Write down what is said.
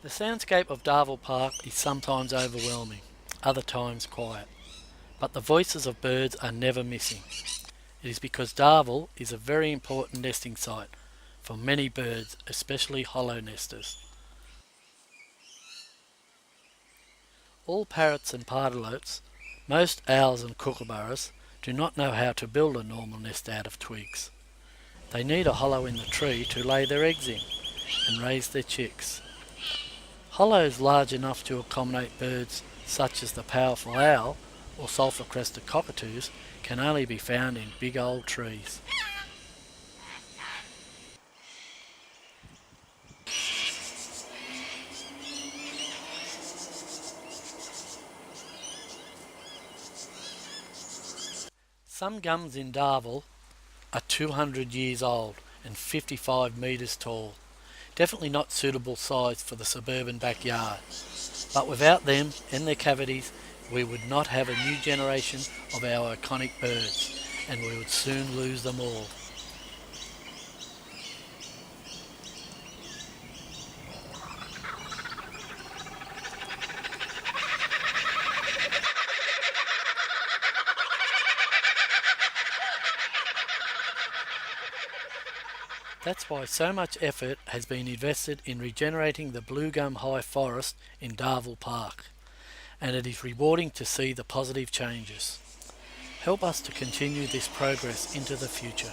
The soundscape of Darvall Park is sometimes overwhelming, other times quiet, but the voices of birds are never missing. It is because Darvall is a very important nesting site for many birds, especially hollow nesters. All parrots and pardalotes, most owls and kookaburras, do not know how to build a normal nest out of twigs. They need a hollow in the tree to lay their eggs in and raise their chicks. Hollows large enough to accommodate birds such as the powerful owl or sulphur-crested cockatoos can only be found in big old trees. Some gums in Darvall are 200 years old and 55 metres tall. Definitely not suitable size for the suburban backyard. But without them and their cavities, we would not have a new generation of our iconic birds, and we would soon lose them all. That's why so much effort has been invested in regenerating the blue gum high forest in Darvall Park, and it is rewarding to see the positive changes. Help us to continue this progress into the future.